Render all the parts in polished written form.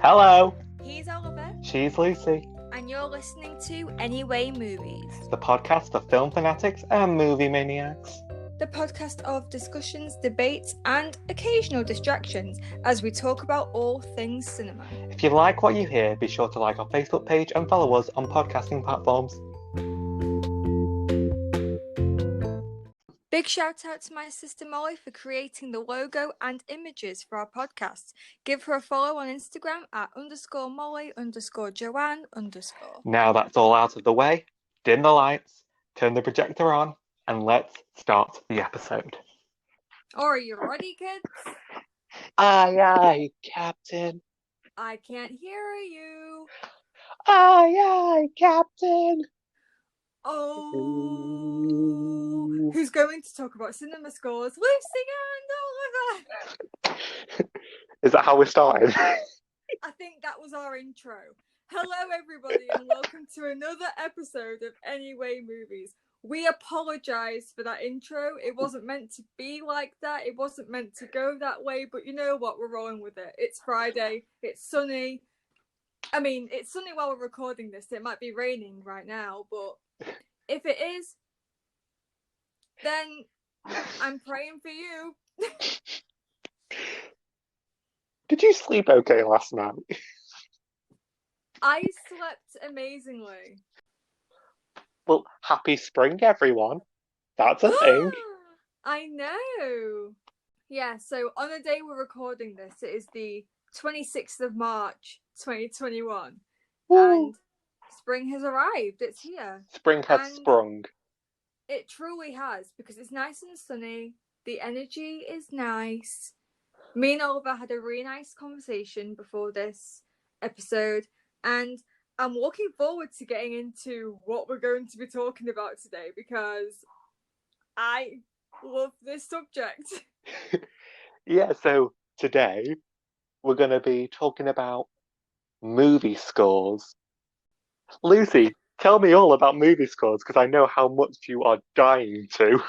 Hello, He's Oliver, she's Lucy, and you're listening to Anyway Movies, the podcast of film fanatics and movie maniacs. the podcast of discussions, debates, and occasional distractions as we talk about all things cinema. If you like what you hear, be sure to like our Facebook page and follow us on podcasting platforms. Big shout out to my sister Molly for creating the logo and images for our podcast. Give her a follow on Instagram at _Molly_Joanne_. Now that's all out of the way, dim the lights, turn the projector on, and let's start the episode. Are you ready, kids? Aye, aye, Captain. I can't hear you. Aye, aye, Captain. Oh, who's going to talk about cinema scores? Lucy and Oliver. Is that how we're starting? I think that was our intro. Hello, everybody, and welcome to another episode of Anyway Movies. We apologise for that intro. It wasn't meant to be like that. It wasn't meant to go that way. But you know what? We're rolling with it. It's Friday. It's sunny. I mean, it's sunny while we're recording this. It might be raining right now, but if it is, then I'm praying for you. Did you sleep okay last night? I slept amazingly. Well, happy spring, everyone. That's a thing. I know. Yeah, so on the day we're recording this, it is the 26th of March, 2021. Woo. And spring has arrived. It's here. Spring has sprung. It truly has, because it's nice and sunny. The energy is nice. Me and Oliver had a really nice conversation before this episode, and I'm looking forward to getting into what we're going to be talking about today, because I love this subject. Yeah, so today we're going to be talking about movie scores. Lucy, tell me all about movie scores, because I know how much you are dying to.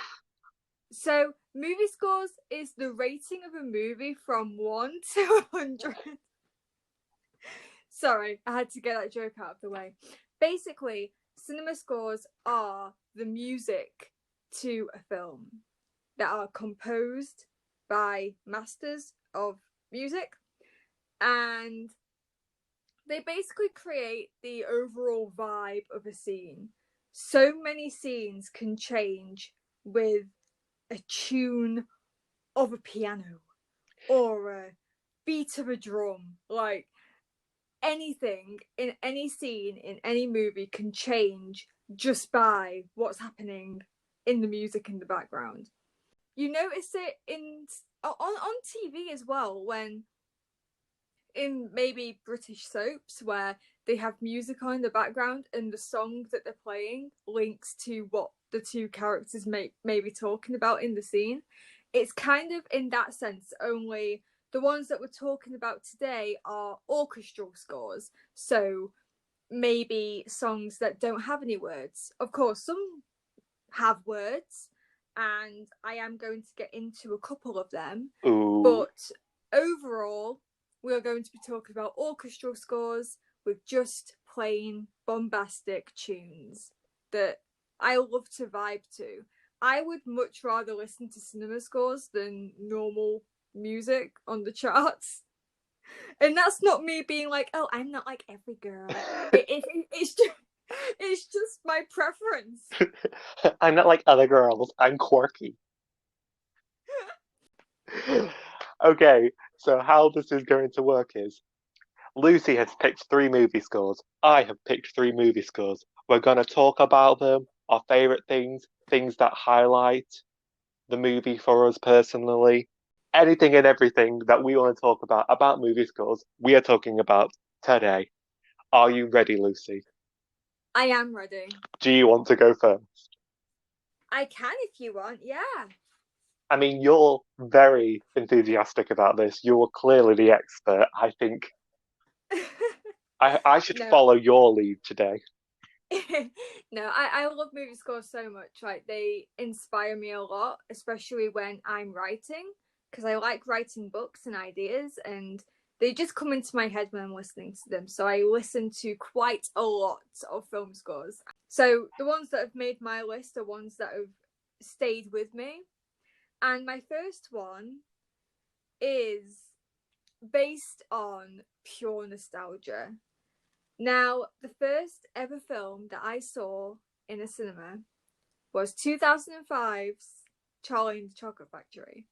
So, movie scores is the rating of a movie from 1 to 100. Sorry, I had to get that joke out of the way. Basically, cinema scores are the music to a film that are composed by masters of music, and they basically create the overall vibe of a scene. So many scenes can change with a tune of a piano or a beat of a drum. Like, anything in any scene in any movie can change just by what's happening in the music in the background. You notice it on TV as well, when in maybe British soaps where they have music on in the background and the song that they're playing links to what the two characters may be talking about in the scene. It's kind of in that sense, only the ones that we're talking about today are orchestral scores. So maybe songs that don't have any words. Of course, some have words, and I am going to get into a couple of them. Ooh. But overall, we are going to be talking about orchestral scores with just plain bombastic tunes that I love to vibe to. I would much rather listen to cinema scores than normal music on the charts. And that's not me being like, oh, I'm not like every girl. It's just my preference. I'm not like other girls. I'm quirky. Okay, so how this is going to work is Lucy has picked 3 movie scores. I have picked 3 movie scores. We're going to talk about them, our favourite things, things that highlight the movie for us personally. Anything and everything that we want to talk about movie scores, we are talking about today. Are you ready, Lucy? I am ready. Do you want to go first? I can if you want, yeah. I mean, you're very enthusiastic about this. You're clearly the expert. I think I should follow your lead today. No, I love movie scores so much. Like, they inspire me a lot, especially when I'm writing, because I like writing books and ideas, and They just come into my head when I'm listening to them. So I listen to quite a lot of film scores. So the ones that have made my list are ones that have stayed with me. And my first one is based on pure nostalgia. Now, the first ever film that I saw in a cinema was 2005's Charlie and the Chocolate Factory.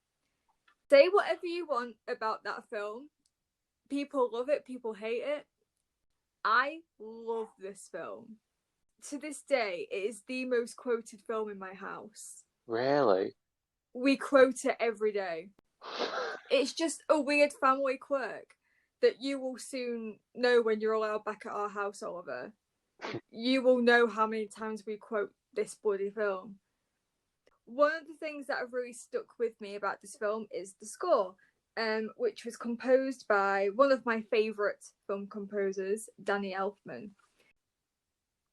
Say whatever you want about that film. People love it, people hate it. I love this film. To this day, it is the most quoted film in my house. Really? We quote it every day. It's just a weird family quirk that you will soon know when you're allowed back at our house, Oliver. You will know how many times we quote this bloody film. One of the things that have really stuck with me about this film is the score, which was composed by one of my favourite film composers, Danny Elfman.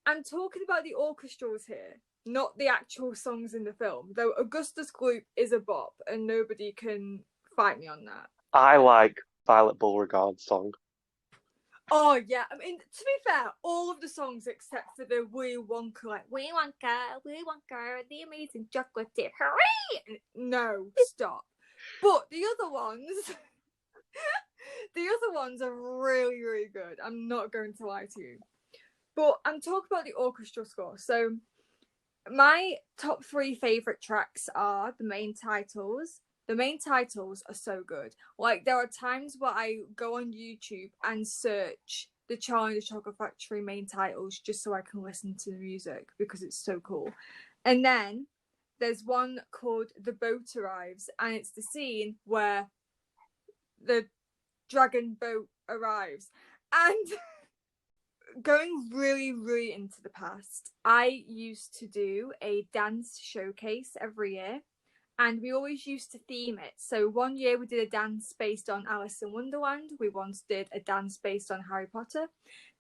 I'm talking about the orchestrals here, not the actual songs in the film, though Augustus Gloop is a bop and nobody can fight me on that. I like Violet Beauregard's song. Oh yeah, I mean, to be fair, all of the songs except for the Willy Wonka, like Willy Wonka, the amazing chocolate tip, hooray! No, stop. But the other ones, the other ones are really, really good. I'm not going to lie to you. But I'm talking about the orchestral score. So my top 3 favorite tracks are the main titles. The main titles are so good. Like, there are times where I go on YouTube and search the Charlie and the Chocolate Factory main titles just so I can listen to the music because it's so cool. And then there's one called The Boat Arrives, and it's the scene where the dragon boat arrives. And going really, really into the past, I used to do a dance showcase every year, and we always used to theme it. So one year we did a dance based on Alice in Wonderland. We once did a dance based on Harry Potter.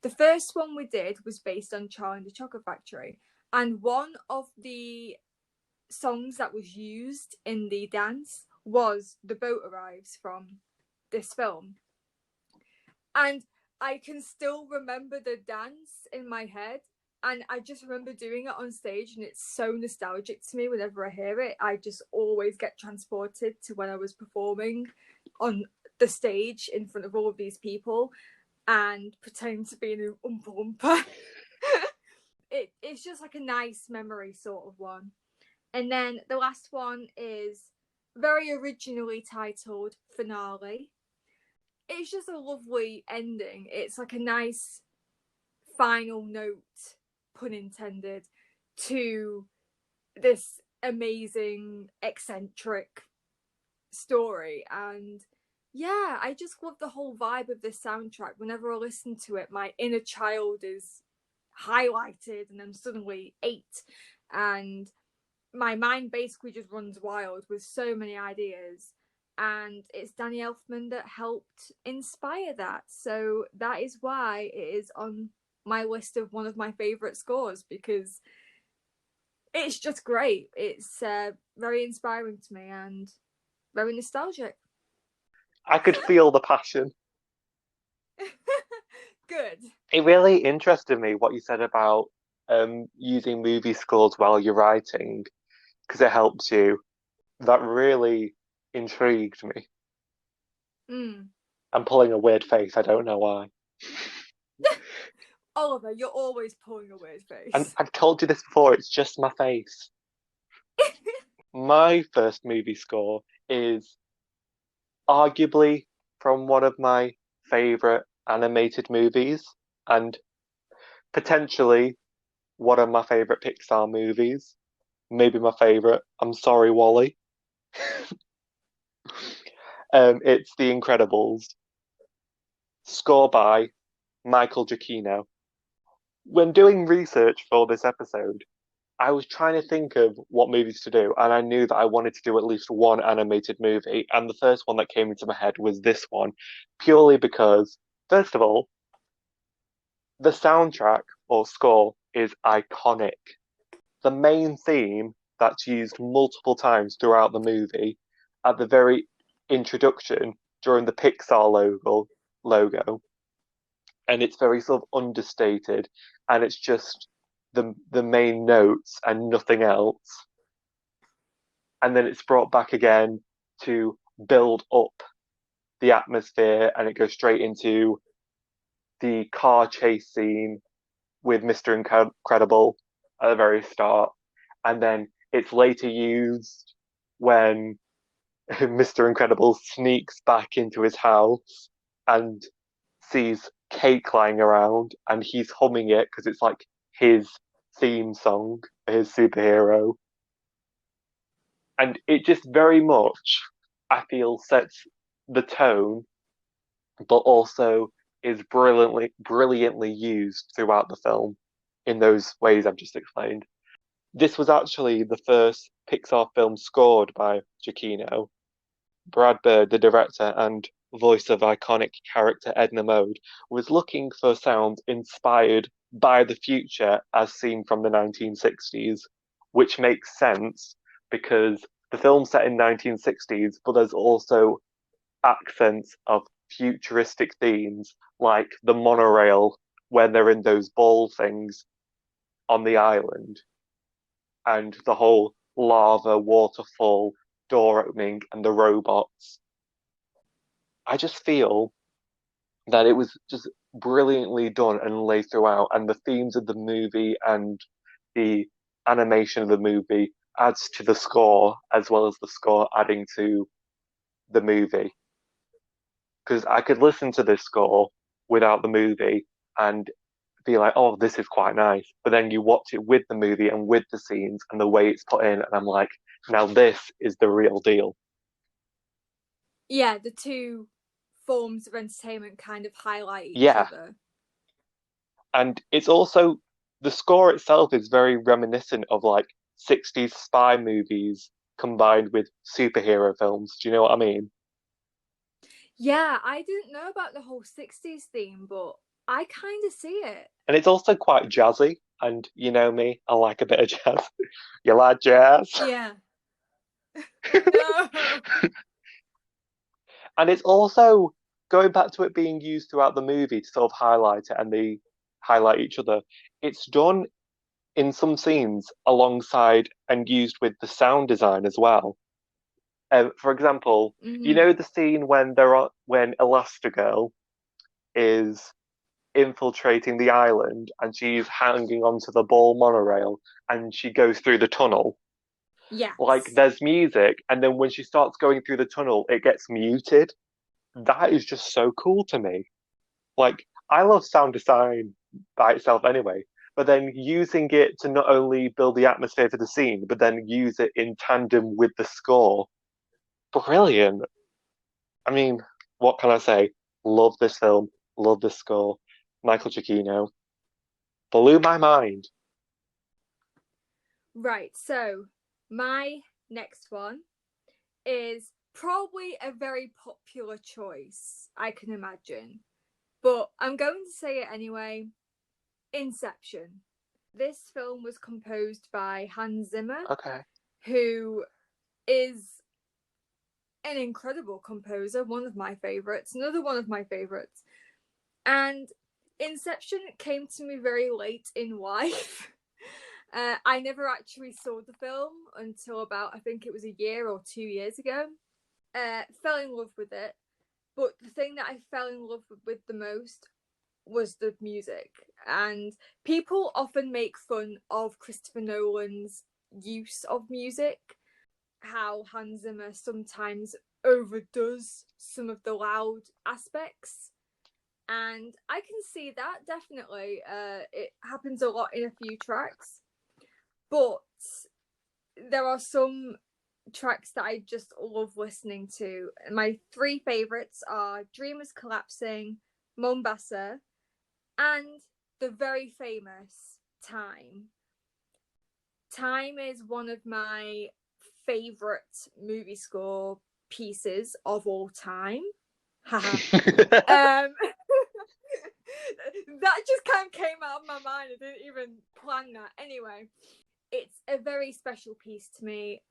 The first one we did was based on Charlie and the Chocolate Factory. And one of the songs that was used in the dance was The Boat Arrives from this film. And I can still remember the dance in my head. And I just remember doing it on stage, and it's so nostalgic to me whenever I hear it. I just always get transported to when I was performing on the stage in front of all of these people and pretending to be an Oompa Loompa. It's just like a nice memory sort of one. And then the last one is very originally titled Finale. It's just a lovely ending. It's like a nice final note, pun intended, to this amazing, eccentric story. And yeah, I just love the whole vibe of this soundtrack. Whenever I listen to it, my inner child is highlighted, and I'm suddenly 8. And my mind basically just runs wild with so many ideas. And it's Danny Elfman that helped inspire that. So that is why it is on my list of one of my favourite scores, because it's just great. It's very inspiring to me and very nostalgic. I could feel the passion. Good. It really interested me what you said about using movie scores while you're writing because it helps you. That really intrigued me. Mm. I'm pulling a weird face. I don't know why. Oliver, you're always pulling a weird And face. I've told you this before. It's just my face. My first movie score is arguably from one of my favorite animated movies and potentially one of my favorite Pixar movies. Maybe my favorite. I'm sorry, Wally. It's The Incredibles, score by Michael Giacchino. When doing research for this episode, I was trying to think of what movies to do, and I knew that I wanted to do at least one animated movie, and the first one that came into my head was this one, purely because, first of all, the soundtrack or score is iconic. The main theme that's used multiple times throughout the movie, at the very introduction during the Pixar logo, logo, and it's very sort of understated, and it's just the main notes and nothing else. And then it's brought back again to build up the atmosphere, and it goes straight into the car chase scene with Mr. Incredible at the very start, and then it's later used when Mr. Incredible sneaks back into his house and sees cake lying around, and he's humming it because it's like his theme song for his superhero. And it just very much, I feel, sets the tone, but also is brilliantly used throughout the film in those ways I've just explained. This was actually the first Pixar film scored by Giacchino. Brad Bird, the director and voice of iconic character Edna Mode, was looking for sounds inspired by the future as seen from the 1960s, which makes sense because the film's set in 1960s, but there's also accents of futuristic themes like the monorail when they're in those ball things on the island, and the whole lava waterfall door opening and the robots. I just feel that it was just brilliantly done and laid throughout, and the themes of the movie and the animation of the movie adds to the score as well as the score adding to the movie. Because I could listen to this score without the movie and be like, oh, this is quite nice. But then you watch it with the movie and with the scenes and the way it's put in, and I'm like, now this is the real deal. Yeah, the two forms of entertainment kind of highlight each Yeah. other. And it's also, the score itself is very reminiscent of like 60s spy movies combined with superhero films. Do you know what I mean? Yeah, I didn't know about the whole 60s theme, but I kind of see it. And it's also quite jazzy. And you know me, I like a bit of jazz. You like jazz? Yeah. No. And it's also going back to it being used throughout the movie to sort of highlight it and they highlight each other. It's done in some scenes alongside and used with the sound design as well. For example, you Mm. know the scene when when Elastigirl is infiltrating the island and she's hanging onto the ball monorail and she goes through the tunnel. Like Yes. there's music, and then when she starts going through the tunnel, it gets muted. That is just so cool to me. Like I love sound design by itself anyway, but then using it to not only build the atmosphere for the scene, but then use it in tandem with the score. Brilliant. I mean, what can I say? Love this film. Love this score. Michael Giacchino blew my mind. Right, so my next one is probably a very popular choice, I can imagine. But I'm going to say it anyway. Inception. This film was composed by Hans Zimmer, Okay. who is an incredible composer, one of my favorites, another one of my favorites. And Inception came to me very late in life. I never actually saw the film until about, I think it was a year or 2 years ago. Fell in love with it. But the thing that I fell in love with the most was the music. And people often make fun of Christopher Nolan's use of music, how Hans Zimmer sometimes overdoes some of the loud aspects. And I can see that definitely. It happens a lot in a few tracks. But there are some tracks that I just love listening to. My three favorites are Dreamers Collapsing, Mombasa, and the very famous Time. Time is one of my favorite movie score pieces of all time. Haha. That just kind of came out of my mind. I didn't even plan that. Anyway, it's a very special piece to me.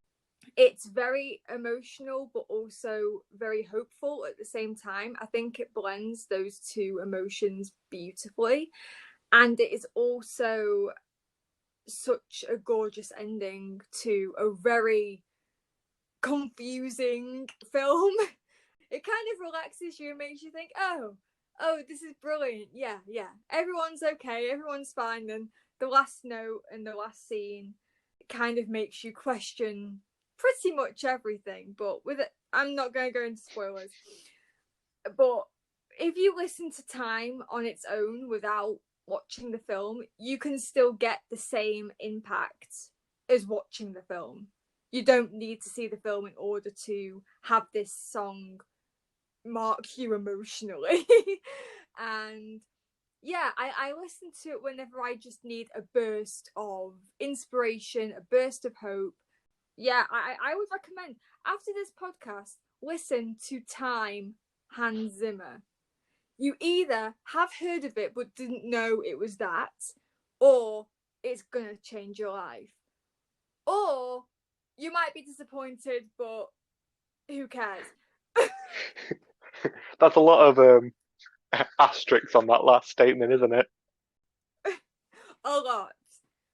It's very emotional, but also very hopeful at the same time. I think it blends those two emotions beautifully. And it is also such a gorgeous ending to a very confusing film. It kind of relaxes you and makes you think, oh, this is brilliant. Yeah, yeah. Everyone's okay. Everyone's fine. Then the last note and the last scene kind of makes you question pretty much everything. But with it, I'm not going to go into spoilers. But if you listen to Time on its own without watching the film, you can still get the same impact as watching the film. You don't need to see the film in order to have this song mark you emotionally. And yeah, I listen to it whenever I just need a burst of inspiration, a burst of hope. Yeah, I would recommend after this podcast, listen to Time Hans Zimmer. You either have heard of it but didn't know it was that, or it's gonna change your life. Or you might be disappointed, but who cares? That's a lot of asterisks on that last statement, isn't it? A lot.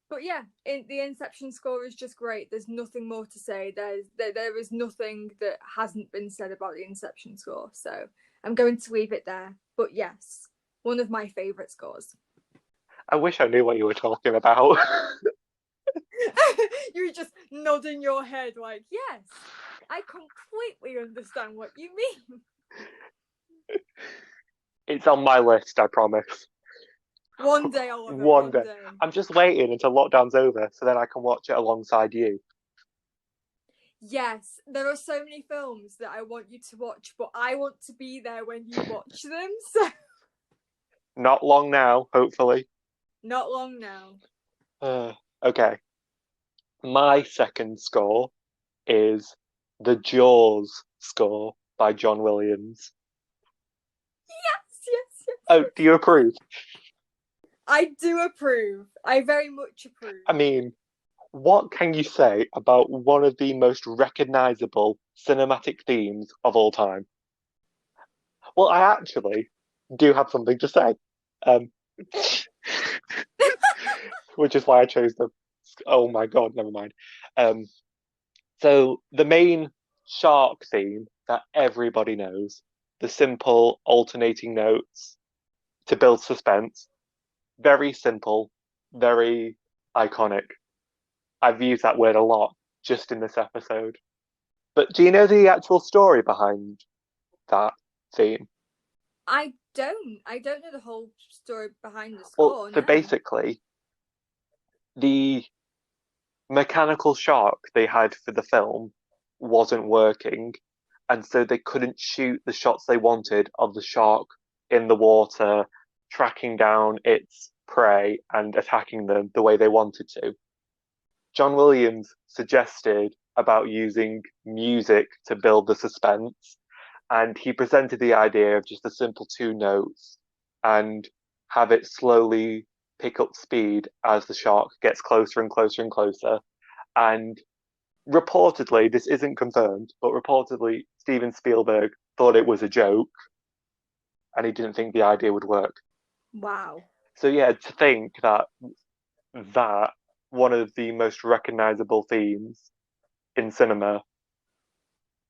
But yeah, the Inception score is just great. There's nothing more to say. There is nothing that hasn't been said about the Inception score. So I'm going to leave it there. But yes, one of my favourite scores. I wish I knew what you were talking about. You're just nodding your head like, yes, I completely understand what you mean. It's on my list, I promise. One day I'll love it. One One day. day. I'm just waiting until lockdown's over so then I can watch it alongside you. Yes, there are so many films that I want you to watch, but I want to be there when you watch them. So Not long now, hopefully. not long now. Uh, okay. My second score is the Jaws score by John Williams. Yes, yes, yes, Oh, yes. do you approve? I do approve. I very much approve. I mean, what can you say about one of the most recognizable cinematic themes of all time? Well, I actually do have something to say, um, which is why I chose the. Oh my God, never mind. Um, so the main shark theme that everybody knows, the simple alternating notes to build suspense, very simple, very iconic. I've used that word a lot just in this episode. But do you know the actual story behind that theme? I don't. I don't know the whole story behind the Well, score. so No. basically, the mechanical shark they had for the film wasn't working, and so they couldn't shoot the shots they wanted of the shark in the water, tracking down its prey and attacking them the way they wanted to. John Williams suggested about using music to build the suspense, and he presented the idea of just a simple two notes and have it slowly pick up speed as the shark gets closer and closer and closer. And reportedly, this isn't confirmed, but reportedly, Steven Spielberg thought it was a joke and he didn't think the idea would work. Wow. So, yeah, to think that one of the most recognizable themes in cinema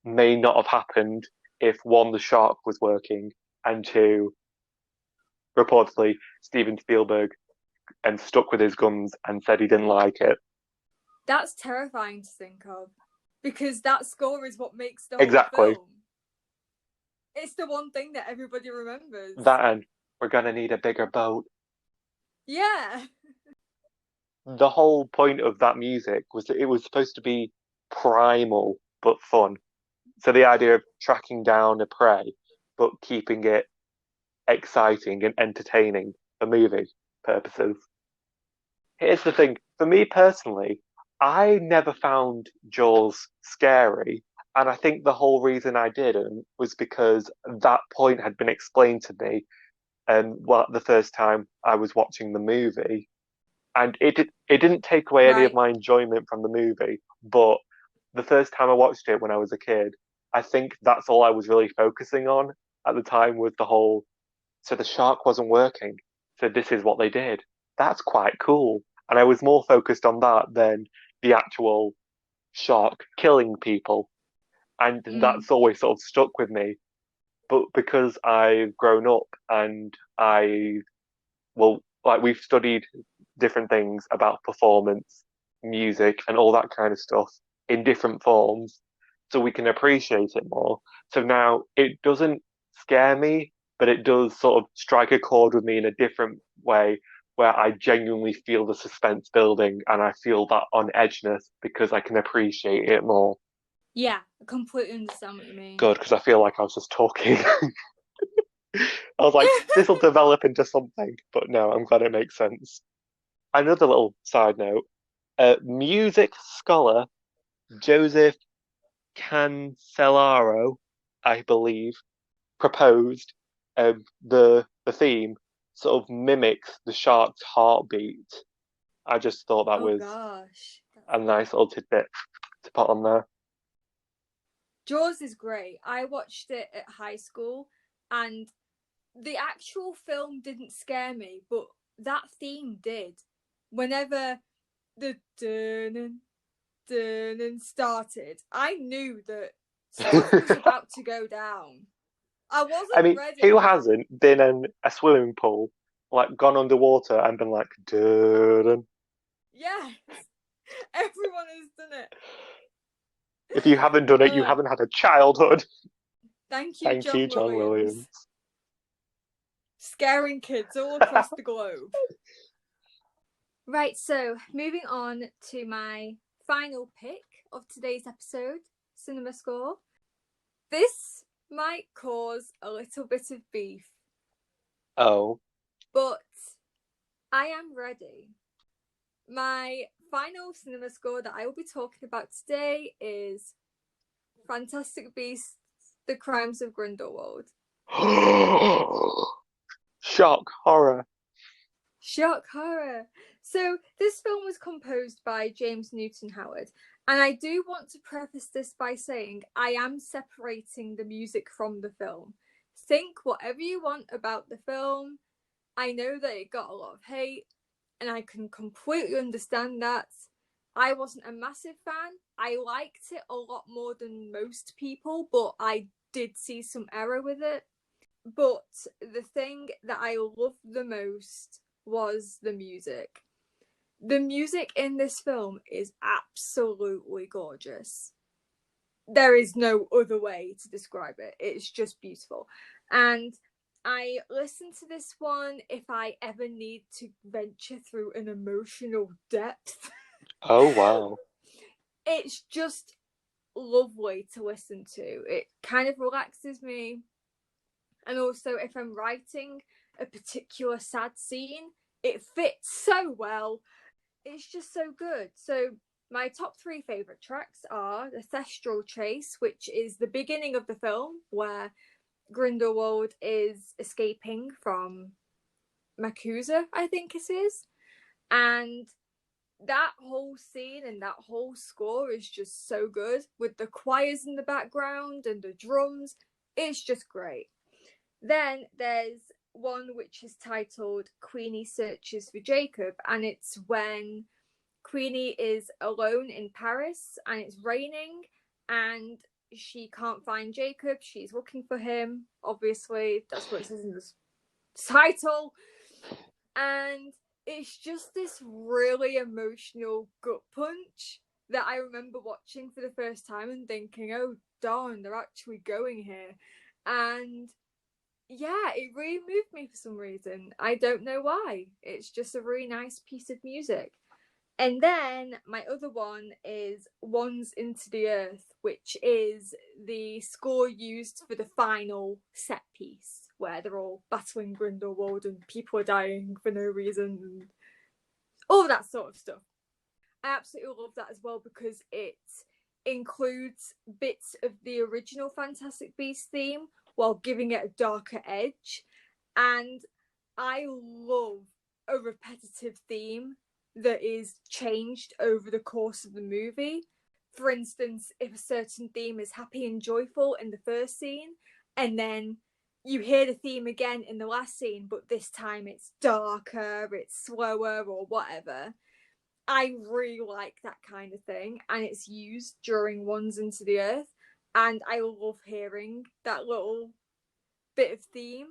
may not have happened if one, the shark was working, and two, reportedly, Steven Spielberg and stuck with his guns and said he didn't like it. That's terrifying to think of. Because that score is what makes the whole Exactly. film. It's the one thing that everybody remembers. That and we're gonna need a bigger boat. Yeah. The whole point of that music was that it was supposed to be primal but fun. So the idea of tracking down a prey but keeping it exciting and entertaining for movie purposes. Here's the thing, for me personally, I never found Jaws scary. And I think the whole reason I didn't was because that point had been explained to me well, the first time I was watching the movie. And it didn't take away any of Right. my enjoyment from the movie, but the first time I watched it when I was a kid, I think that's all I was really focusing on at the time was the whole. So the shark wasn't working. So this is what they did. That's quite cool. And I was more focused on that than the actual shark killing people. And Mm. that's always sort of stuck with me. But because I've grown up and like we've studied different things about performance, music, and all that kind of stuff in different forms, so we can appreciate it more. So now it doesn't scare me, but it does sort of strike a chord with me in a different way where I genuinely feel the suspense building and I feel that on edgeness because I can appreciate it more. Yeah, I completely understand what you mean. Good, because I feel like I was just talking. I was like, this will develop into something, but no, I'm glad it makes sense. Another little side note, music scholar Joseph Cancellaro, I believe, proposed the theme sort of mimics the shark's heartbeat. I just thought that Oh was gosh. a nice little tidbit to put on there. Jaws is great. I watched it at high school and the actual film didn't scare me, but that theme did. Whenever the dun dun started, I knew that stuff was about to go down. I I wasn't mean, who ready. hasn't been in a swimming pool, like gone underwater and been like, dun. Yes, everyone has done it. If you haven't done it, you haven't had a childhood. Thank you, Thank you, John John Williams. Williams. Scaring kids all across the globe. Right, so moving on to my final pick of today's episode, Cinema Score. This might cause a little bit of beef, Oh. but I am ready. My final cinema score that I will be talking about today is Fantastic Beasts: The Crimes of Grindelwald. Shock, horror. Shock horror. So, this film was composed by James Newton Howard, and I do want to preface this by saying I am separating the music from the film. Think whatever you want about the film. I know that it got a lot of hate, and I can completely understand that. I wasn't a massive fan. I liked it a lot more than most people, but I did see some error with it. But the thing that I loved the most was the music. The music in this film is absolutely gorgeous. There is no other way to describe it. It's just beautiful. And I listen to this one if I ever need to venture through an emotional depth. Oh, wow. It's just lovely to listen to. It kind of relaxes me. And also, if I'm writing a particular sad scene, it fits so well. It's just so good. So, my top three favourite tracks are the Thestral Chase, which is the beginning of the film where Grindelwald is escaping from Makusa, I think it is. And that whole scene and that whole score is just so good with the choirs in the background and the drums. It's just great. Then there's one which is titled Queenie Searches for Jacob, and it's when Queenie is alone in Paris and it's raining and she can't find Jacob. She's looking for him. Obviously, that's what it says in the title. And it's just this really emotional gut punch that I remember watching for the first time and thinking, oh, darn, they're actually going here. And yeah, it really moved me for some reason. I don't know why. It's just a really nice piece of music. And then my other one is Ones Into the Earth, which is the score used for the final set piece, where they're all battling Grindelwald and people are dying for no reason and all that sort of stuff. I absolutely love that as well because it includes bits of the original Fantastic Beasts theme while giving it a darker edge. And I love a repetitive theme that is changed over the course of the movie. for instance, if a certain theme is happy and joyful in the first scene, and then you hear the theme again in the last scene, but this time it's darker, it's slower, or whatever. I really like that kind of thing, and it's used during Ones Into the Earth, and I love hearing that little bit of theme.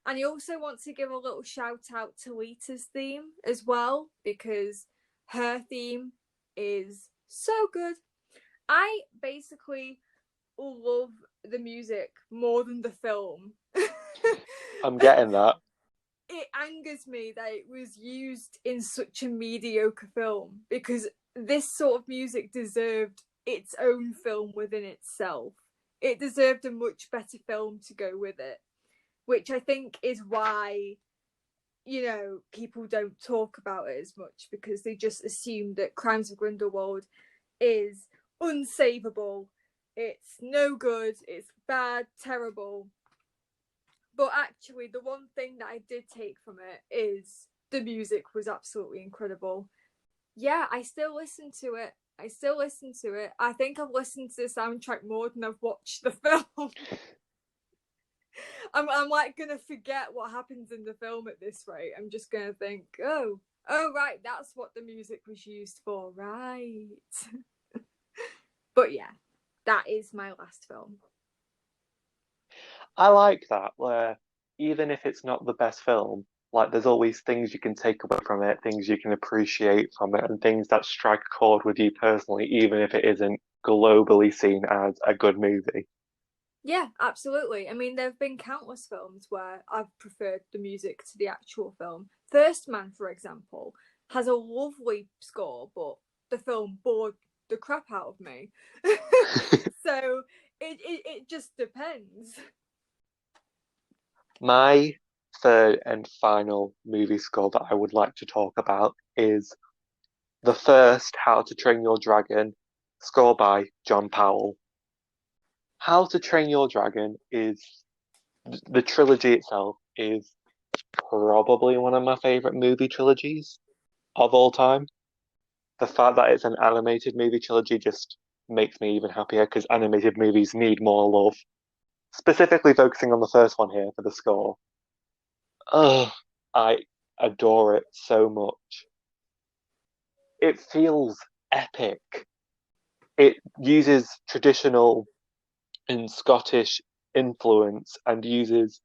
And I also want to give a little shout out to Lita's theme as well, because her theme is so good. I basically love the music more than the film. I'm getting that. It angers me that it was used in such a mediocre film, because this sort of music deserved its own film within itself. It deserved a much better film to go with it, which I think is why, people don't talk about it as much, because they just assume that Crimes of Grindelwald is unsavable. It's no good, it's bad, terrible. But actually, the one thing that I did take from it is the music was absolutely incredible. Yeah, I still listen to it. I think I've listened to the soundtrack more than I've watched the film. I'm like gonna forget what happens in the film at this rate. I'm just gonna think, oh right, that's what the music was used for, right? But yeah, that is my last film. I like that, where even if it's not the best film, like there's always things you can take away from it, things you can appreciate from it, and things that strike a chord with you personally, even if it isn't globally seen as a good movie. Yeah, absolutely. I mean, there have been countless films where I've preferred the music to the actual film. First Man, for example, has a lovely score, but the film bored the crap out of me. So it just depends. My third and final movie score that I would like to talk about is the first How to Train Your Dragon, score by John Powell. How to Train Your Dragon is the trilogy itself is probably one of my favorite movie trilogies of all time. The fact that it's an animated movie trilogy just makes me even happier because animated movies need more love. Specifically focusing on the first one here for the score. Oh, I adore it so much. It feels epic. It uses traditional and Scottish influence and uses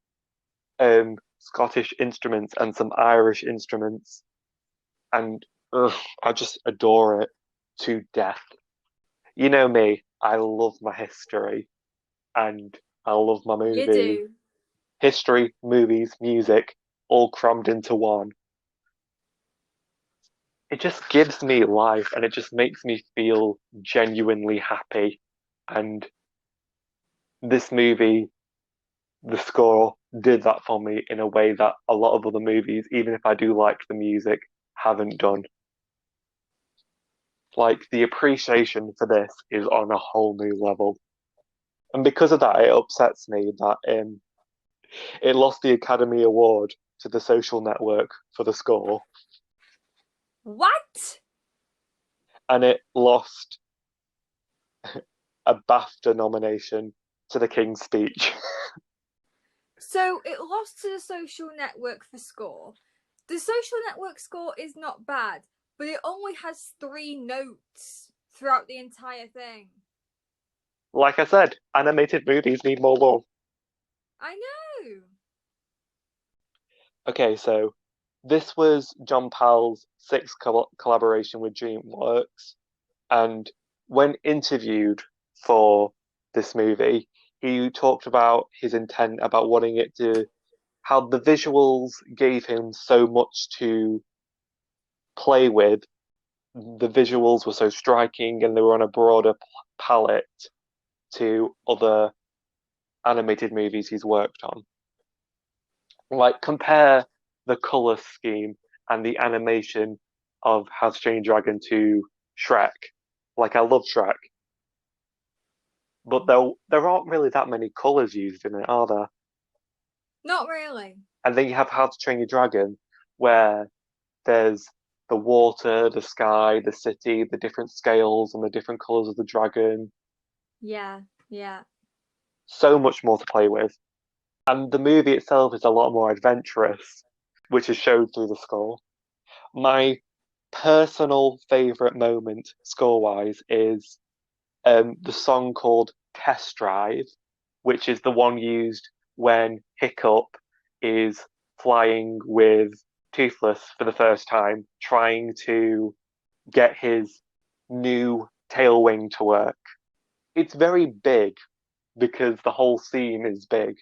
Scottish instruments and some Irish instruments, and I just adore it to death. You know me, I love my history and I love my You movies. do. History, movies, music, all crammed into one. It just gives me life and it just makes me feel genuinely happy. And this movie, the score, did that for me in a way that a lot of other movies, even if I do like the music, haven't done. Like the appreciation for this is on a whole new level. And because of that, it upsets me that it lost the Academy Award to The Social Network for the score, What? and it lost a BAFTA nomination to The King's Speech. So it lost to the Social Network for score. The Social Network score is not bad, but it only has three notes throughout the entire thing. Like I said, animated movies need more love. I know. Okay, so this was John Powell's sixth collaboration with DreamWorks, and when interviewed for this movie, he talked about his intent about wanting it to, how the visuals gave him so much to play with. The visuals were so striking and they were on a broader palette to other animated movies he's worked on. Like, compare the color scheme and the animation of How to Train Your Dragon to Shrek. Like, I love Shrek, but there aren't really that many colors used in it, are there? Not really. And then you have How to Train Your Dragon, where there's the water, the sky, the city, the different scales and the different colours of the dragon. Yeah, yeah. So much more to play with. And the movie itself is a lot more adventurous, which is shown through the score. My personal favourite moment, score wise, is the song called Test Drive, which is the one used when Hiccup is flying with Toothless for the first time, trying to get his new tail wing to work. It's very big because the whole scene is big.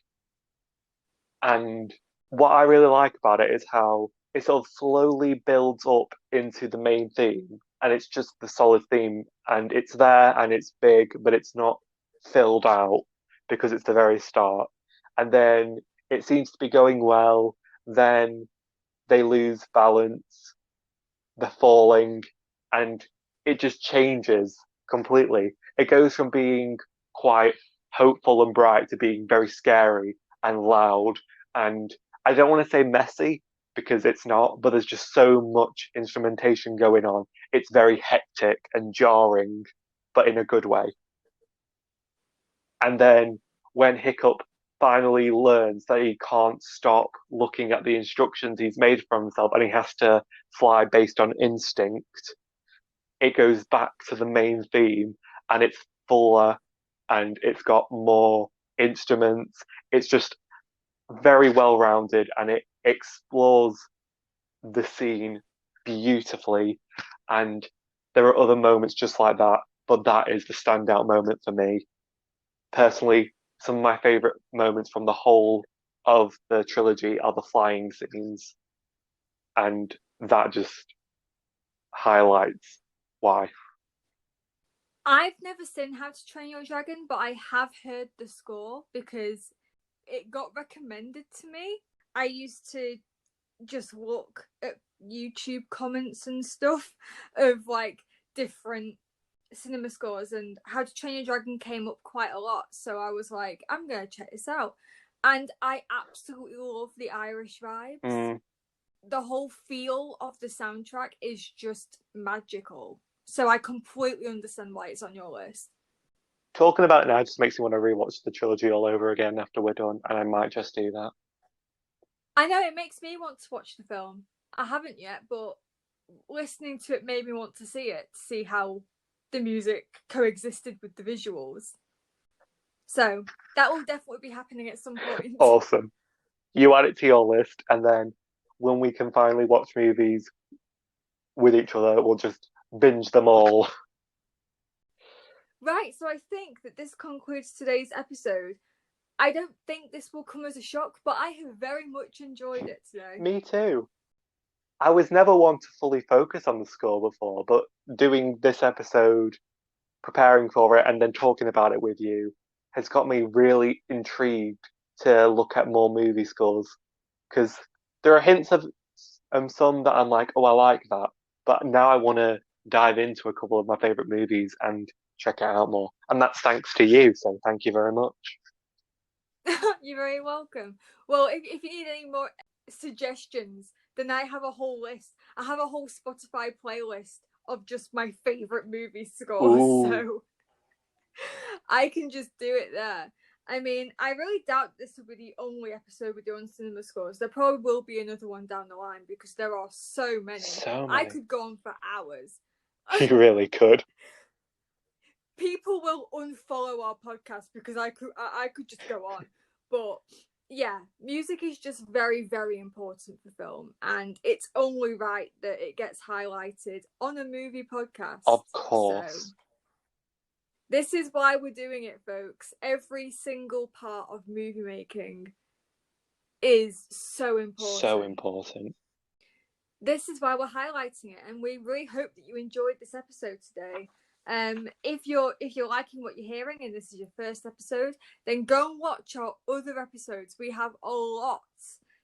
And what I really like about it is how it sort of slowly builds up into the main theme. And it's just the solid theme. And it's there and it's big, but it's not filled out because it's the very start. And then it seems to be going well. Then they lose balance, they're falling, and it just changes completely. It goes from being quite hopeful and bright to being very scary and loud. And I don't want to say messy because it's not, but there's just so much instrumentation going on. It's very hectic and jarring, but in a good way. And then when Hiccup finally learns that he can't stop looking at the instructions he's made for himself and he has to fly based on instinct, it goes back to the main theme and it's fuller and it's got more instruments. It's just very well rounded and it explores the scene beautifully. And there are other moments just like that, but that is the standout moment for me. Personally, some of my favorite moments from the whole of the trilogy are the flying scenes, and that just highlights why. I've never seen How to Train Your Dragon, but I have heard the score because it got recommended to me. I used to just look at YouTube comments and stuff of like different cinema scores, and How to Train Your Dragon came up quite a lot. So I was like, I'm gonna check this out, and I absolutely love the Irish vibes. Mm. The whole feel of the soundtrack is just magical. So I completely understand why it's on your list. Talking about it now just makes me want to rewatch the trilogy all over again after we're done, and I might just do that. I know it makes me want to watch the film. I haven't yet, but listening to it made me want to see how the music coexisted with the visuals. So that will definitely be happening at some point. Awesome. You add it to your list, and then when we can finally watch movies with each other, we'll just binge them all. Right, so I think that this concludes today's episode. I don't think this will come as a shock, but I have very much enjoyed it today. Me too. I was never one to fully focus on the score before, but doing this episode, preparing for it, and then talking about it with you has got me really intrigued to look at more movie scores because there are hints of some that I'm like, oh, I like that, but now I want to dive into a couple of my favorite movies and check it out more, and that's thanks to you. So thank you very much. You're very welcome. Well, if you need any more suggestions, then I have a whole list. I have a whole Spotify playlist of just my favorite movie scores, Ooh, so I can just do it there. I mean, I really doubt this will be the only episode we do on cinema scores. There probably will be another one down the line because there are so many. so I many. could go on for hours. You really could. People will unfollow our podcast because I could just go on. But yeah, music is just very, very important for film, and it's only right that it gets highlighted on a movie podcast. Of So course. this is why we're doing it, folks. Every single part of movie making is so So important. important. This is why we're highlighting it, and we really hope that you enjoyed this episode today. If you're liking what you're hearing and this is your first episode, then go and watch our other episodes. We have a lot,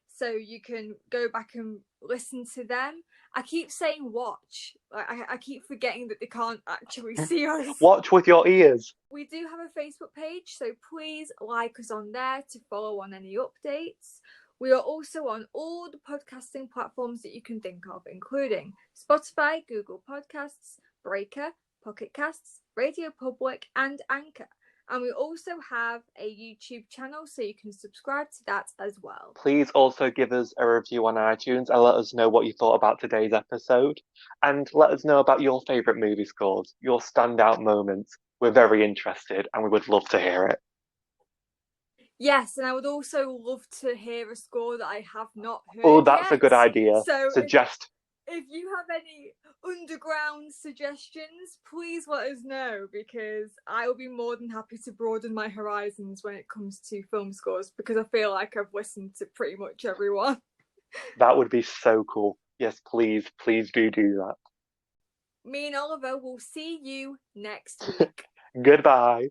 so you can go back and listen to them. I keep saying watch. I keep forgetting that they can't actually see us. Watch with your ears. We do have a Facebook page, so please like us on there to follow on any updates. We are also on all the podcasting platforms that you can think of, including Spotify, Google Podcasts, Breaker, Pocket Casts, Radio Public, and Anchor. And we also have a YouTube channel, so you can subscribe to that as well. Please also give us a review on iTunes and let us know what you thought about today's episode. And let us know about your favourite movie scores, your standout moments. We're very interested and we would love to hear it. Yes, and I would also love to hear a score that I have not heard Oh, that's yet. a good idea. So Suggest. if you have any underground suggestions, please let us know, because I will be more than happy to broaden my horizons when it comes to film scores, because I feel like I've listened to pretty much everyone. That would be so cool. Yes, please do that. Me and Oliver will see you next week. Goodbye.